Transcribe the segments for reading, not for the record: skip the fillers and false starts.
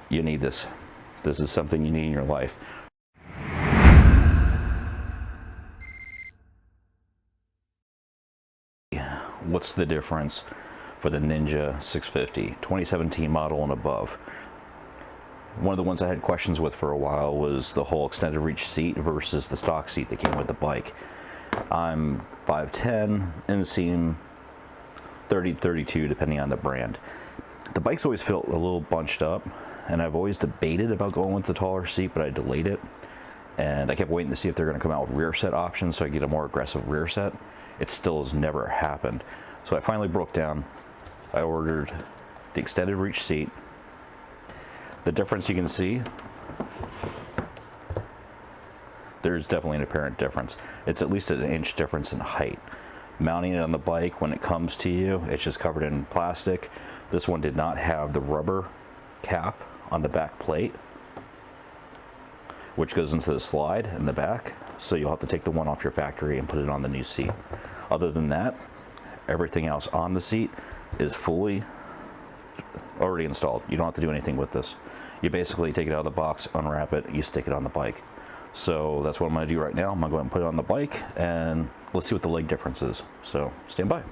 You need this. This is something you need in your life. What's the difference for the Ninja 650, 2017 model and above? One of the ones I had questions with for a while was the whole extended reach seat versus the stock seat that came with the bike. I'm 5'10", inseam 30-32 depending on the brand. The bikes always felt a little bunched up, and I've always debated about going with the taller seat, but I delayed it. And I kept waiting to see if they're going to come out with rear set options so I get a more aggressive rear set. It still has never happened. So I finally broke down. I ordered the extended reach seat. The difference you can see, there's definitely an apparent difference. It's at least an inch difference in height. Mounting it on the bike, when it comes to you, it's just covered in plastic. This one did not have the rubber cap on the back plate, which goes into the slide in the back. So you'll have to take the one off your factory and put it on the new seat. Other than that, everything else on the seat is fully already installed. You don't have to do anything with this. You basically take it out of the box, unwrap it, you stick it on the bike. So that's what I'm going to do right now. I'm going to go ahead and put it on the bike, and let's see what the leg difference is. So stand by.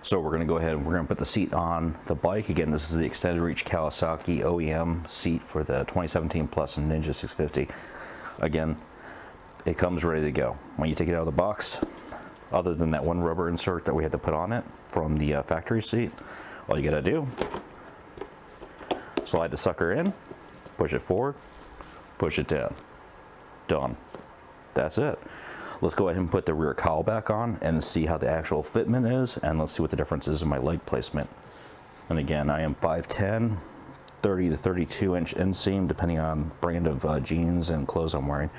So we're going to go ahead and we're going to put the seat on the bike. Again, this is the extended reach Kawasaki OEM seat for the 2017 Plus and Ninja 650. Again, it comes ready to go. When you take it out of the box, other than that one rubber insert that we had to put on it from the factory seat, all you got to do, slide the sucker in, push it forward, push it down. Done. That's it. Let's go ahead and put the rear cowl back on and see how the actual fitment is, and let's see what the difference is in my leg placement. And again, I am 5'10", 30 to 32 inch inseam, depending on brand of jeans and clothes I'm wearing.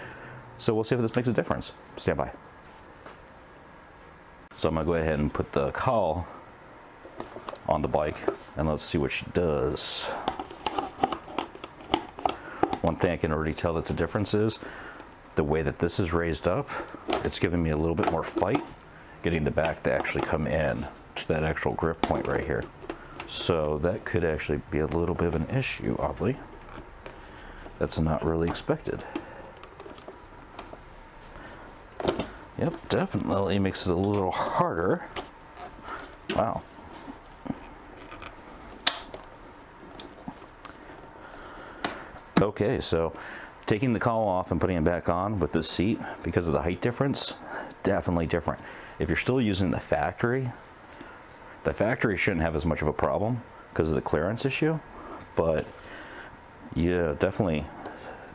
So we'll see if this makes a difference. Stand by. So I'm gonna go ahead and put the cowl on the bike, and let's see what she does. One thing I can already tell that the difference is the way that this is raised up. It's giving me a little bit more fight getting the back to actually come in to that actual grip point right here. So that could actually be a little bit of an issue, oddly. That's not really expected. Yep, definitely makes it a little harder. Wow. Okay, so taking the cowl off and putting it back on with this seat, because of the height difference, definitely different. If you're still using the factory shouldn't have as much of a problem because of the clearance issue, but yeah, definitely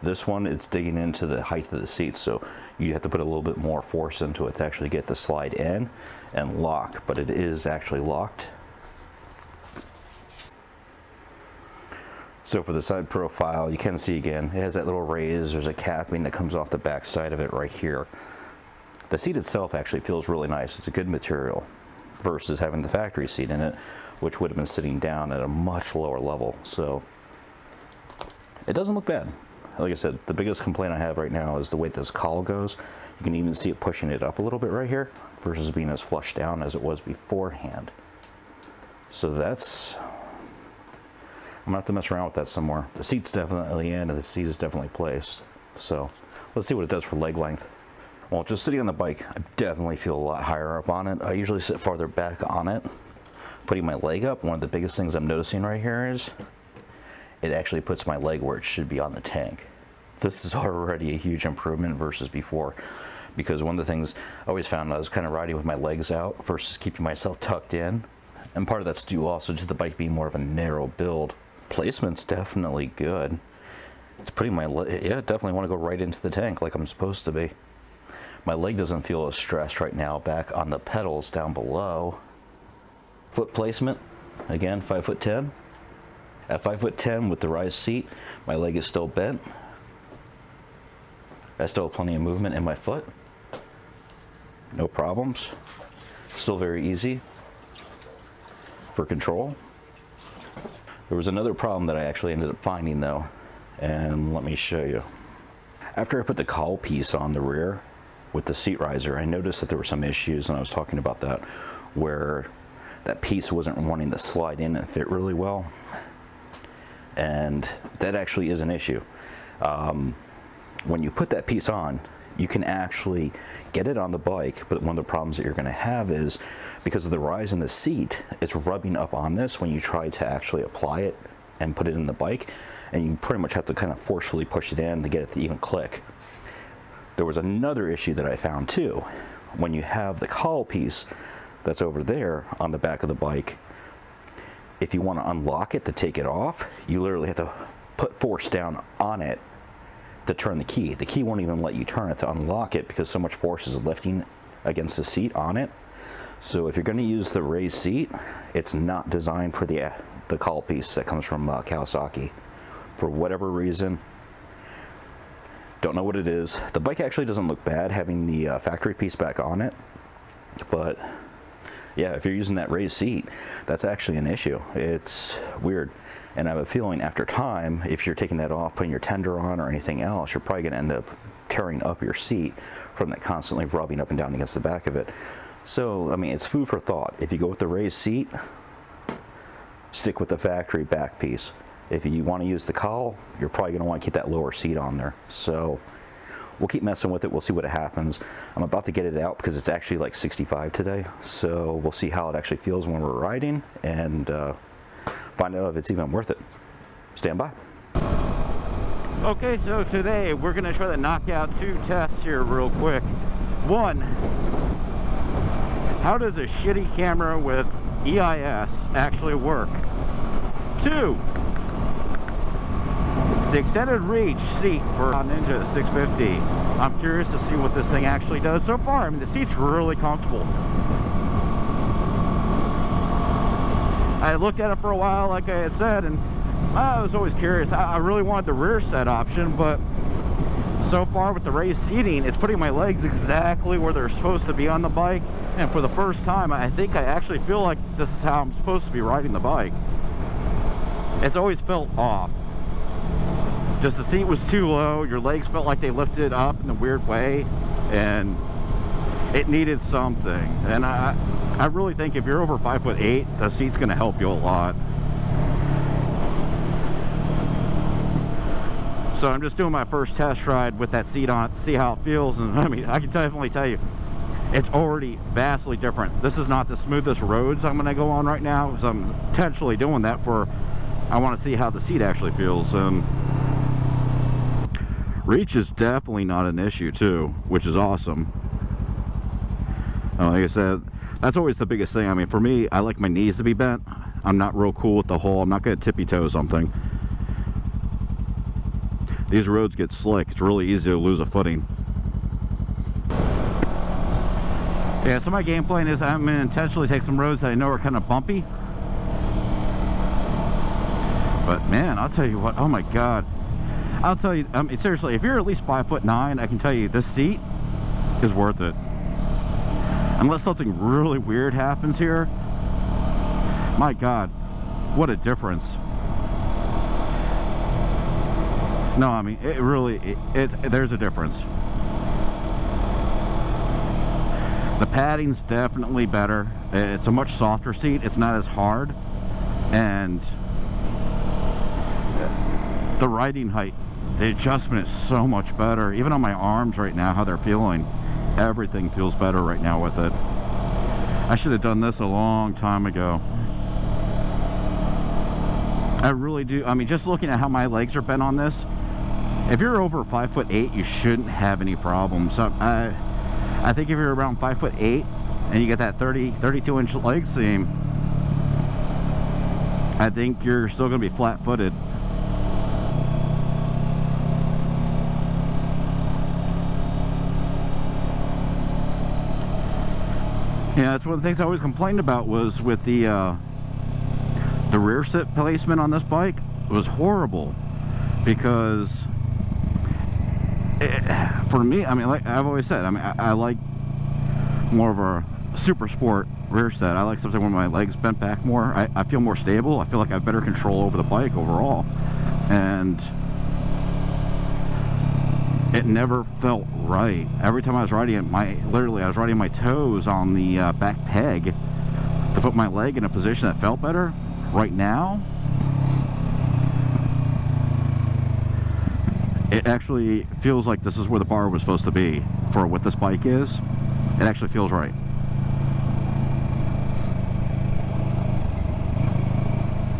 this one, it's digging into the height of the seat, so you have to put a little bit more force into it to actually get the slide in and lock, but it is actually locked. So for the side profile, you can see again, it has that little raise. There's a capping that comes off the back side of it right here. The seat itself actually feels really nice. It's a good material versus having the factory seat in it, which would have been sitting down at a much lower level. So it doesn't look bad. Like I said, the biggest complaint I have right now is the way this cowl goes. You can even see it pushing it up a little bit right here versus being as flush down as it was beforehand. So that's, I'm gonna have to mess around with that some more. The seat's definitely in and the seat is definitely placed. So let's see what it does for leg length. Well, just sitting on the bike, I definitely feel a lot higher up on it. I usually sit farther back on it. Putting my leg up, one of the biggest things I'm noticing right here is it actually puts my leg where it should be on the tank. This is already a huge improvement versus before, because one of the things I always found I was kind of riding with my legs out versus keeping myself tucked in. And part of that's due also to the bike being more of a narrow build. Placement's definitely good. It's putting my leg, yeah, definitely want to go right into the tank like I'm supposed to be. My leg doesn't feel as stressed right now back on the pedals down below. Foot placement, again, 5'10". At 5'10" with the rise seat, my leg is still bent. I still have plenty of movement in my foot. No problems. Still very easy for control. There was another problem that I actually ended up finding though, and let me show you. After I put the cowl piece on the rear with the seat riser, I noticed that there were some issues, and I was talking about that, where that piece wasn't wanting to slide in and fit really well. and that actually is an issue. When you put that piece on, you can actually get it on the bike, but one of the problems that you're going to have is because of the rise in the seat, it's rubbing up on this when you try to actually apply it and put it in the bike, and you pretty much have to kind of forcefully push it in to get it to even click. There was another issue that I found too. When you have the cowl piece that's over there on the back of the bike, if you want to unlock it to take it off, you literally have to put force down on it to turn the key. The key won't even let you turn it to unlock it because so much force is lifting against the seat on it. So if you're going to use the raised seat, it's not designed for the cowl piece that comes from Kawasaki. For whatever reason, don't know what it is. The bike actually doesn't look bad having the factory piece back on it, but yeah, if you're using that raised seat, that's actually an issue. It's weird. And I have a feeling after time, if you're taking that off, putting your tender on or anything else, you're probably going to end up tearing up your seat from that constantly rubbing up and down against the back of it. So, I mean, it's food for thought. If you go with the raised seat, stick with the factory back piece. If you want to use the cowl, you're probably going to want to keep that lower seat on there. So we'll keep messing with it. We'll see what happens. I'm about to get it out because it's actually like 65 today. So we'll see how it actually feels when we're riding and find out if it's even worth it. Stand by. Okay, so today we're going to try to knock out 2 tests here real quick. 1, how does a shitty camera with EIS actually work? 2, the extended reach seat for Ninja 650. I'm curious to see what this thing actually does so far. I mean, the seat's really comfortable. I looked at it for a while, like I had said, and I was always curious. I really wanted the rear set option, but so far with the raised seating, it's putting my legs exactly where they're supposed to be on the bike. And for the first time, I think I actually feel like this is how I'm supposed to be riding the bike. It's always felt off. Just the seat was too low, your legs felt like they lifted up in a weird way, and it needed something. And I really think if you're over 5'8", the seat's going to help you a lot. So I'm just doing my first test ride with that seat on to see how it feels, and I mean, I can definitely tell you it's already vastly different. This is not the smoothest roads I'm going to go on right now, because I'm intentionally doing that for I want to see how the seat actually feels. Reach is definitely not an issue too, which is awesome. Like I said, that's always the biggest thing. I mean, for me, I like my knees to be bent. I'm not real cool with the whole, I'm not going to tippy toe something. These roads get slick. It's really easy to lose a footing. Yeah, so my game plan is I'm going to intentionally take some roads that I know are kind of bumpy. But man, I'll tell you what, oh my God. I'll tell you, I mean, seriously, if you're at least 5'9", I can tell you this seat is worth it. Unless something really weird happens here. My God, what a difference. No, I mean, it really, there's a difference. The padding's definitely better. It's a much softer seat. It's not as hard. And the riding height, the adjustment is so much better. Even on my arms right now, how they're feeling, everything feels better right now with it. I should have done this a long time ago. I really do. I mean, just looking at how my legs are bent on this, if you're over 5'8", you shouldn't have any problems. So I think if you're around 5'8" and you get that 32-inch leg seam, I think you're still going to be flat-footed. Yeah, that's one of the things I always complained about was with the rear sit placement on this bike. It was horrible because for me, I mean, like I've always said, I mean, I like more of a super sport rear set. I like something where my legs bent back more. I feel more stable. I feel like I have better control over the bike overall, and it never felt right. Every time I was riding it, literally I was riding my toes on the back peg to put my leg in a position that felt better. Right now, it actually feels like this is where the bar was supposed to be for what this bike is. It actually feels right.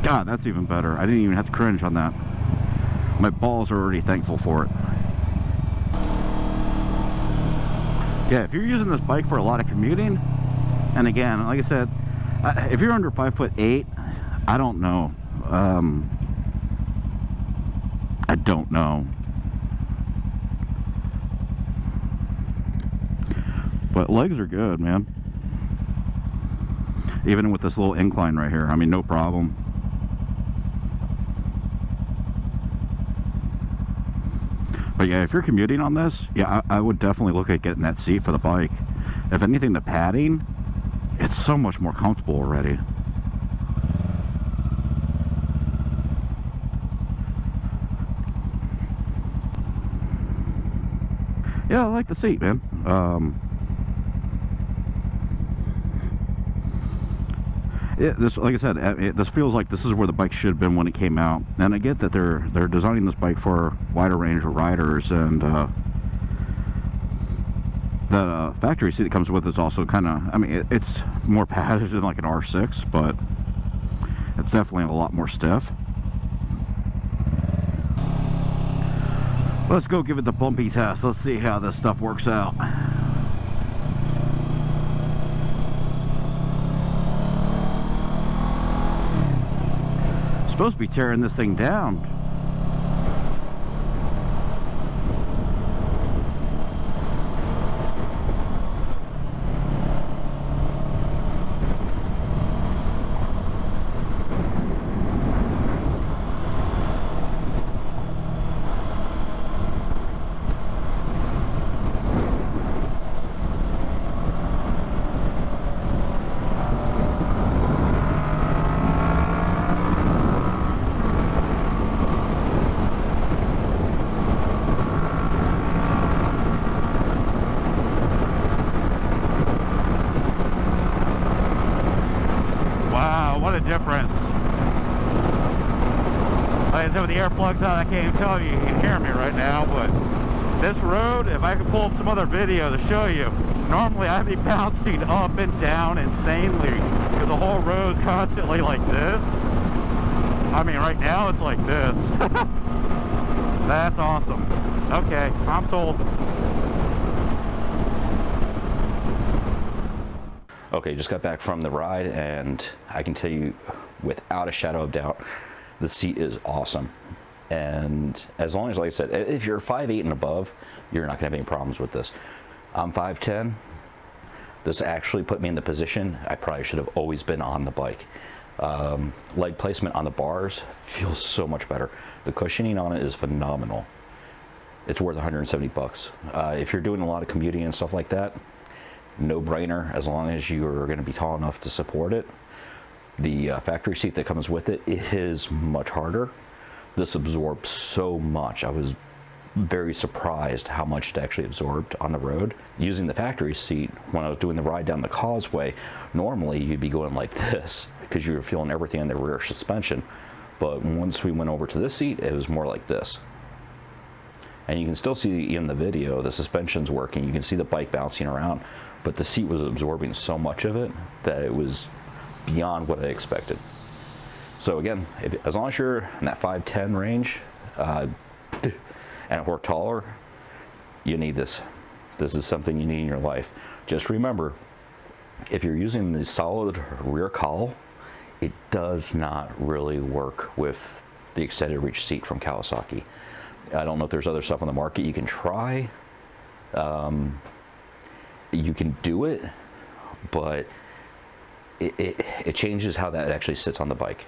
God, that's even better. I didn't even have to cringe on that. My balls are already thankful for it. Yeah, if you're using this bike for a lot of commuting, and again, like I said, if you're under 5'8", I don't know. I don't know. But legs are good, man. Even with this little incline right here, I mean, no problem. But yeah, if you're commuting on this, yeah, I would definitely look at getting that seat for the bike. If anything, the padding, it's so much more comfortable already. Yeah, I like the seat, man. This, like I said, this feels like this is where the bike should have been when it came out. And I get that they're designing this bike for a wider range of riders, and the factory seat that comes with it's also kind of, I mean, it's more padded than like an R6, but it's definitely a lot more stiff. Let's go give it the bumpy test. Let's see how this stuff works out. Supposed to be tearing this thing down. Difference. Like I said, with the air plugs out, I can't even tell you can hear me right now, but this road, if I could pull up some other video to show you, normally I'd be bouncing up and down insanely because the whole road's constantly like this. I mean, right now it's like this. That's awesome. Okay, I'm sold. Okay, just got back from the ride, and I can tell you without a shadow of doubt, the seat is awesome. And as long as, like I said, if you're 5'8" and above, you're not gonna have any problems with this. I'm 5'10". This actually put me in the position I probably should have always been on the bike. Leg placement on the bars feels so much better. The cushioning on it is phenomenal. It's worth 170 bucks. If you're doing a lot of commuting and stuff like that, no brainer, as long as you are going to be tall enough to support it. The factory seat that comes with it is much harder. This absorbs so much. I was very surprised how much it actually absorbed on the road. Using the factory seat, when I was doing the ride down the causeway, normally you'd be going like this because you were feeling everything in the rear suspension. But once we went over to this seat, it was more like this. And you can still see in the video the suspension's working. You can see the bike bouncing around, but the seat was absorbing so much of it that it was beyond what I expected. So again, as long as you're in that 5'10" range and or taller, you need this. This is something you need in your life. Just remember, if you're using the solid rear cowl, it does not really work with the extended reach seat from Kawasaki. I don't know if there's other stuff on the market you can try. You can do it, but it changes how that actually sits on the bike.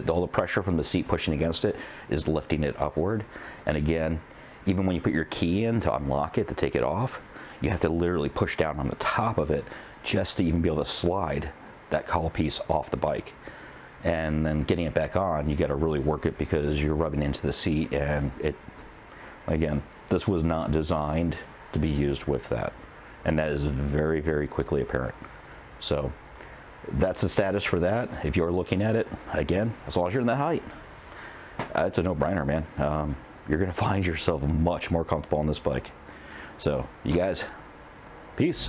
All the pressure from the seat pushing against it is lifting it upward. And again, even when you put your key in to unlock it, to take it off, you have to literally push down on the top of it just to even be able to slide that cowl piece off the bike. And then getting it back on, you got to really work it because you're rubbing into the seat, and again, this was not designed to be used with that. And that is very, very quickly apparent. So that's the status for that. If you're looking at it, again, as long as you're in that height, it's a no-brainer, man. you're going to find yourself much more comfortable on this bike. So, you guys, peace.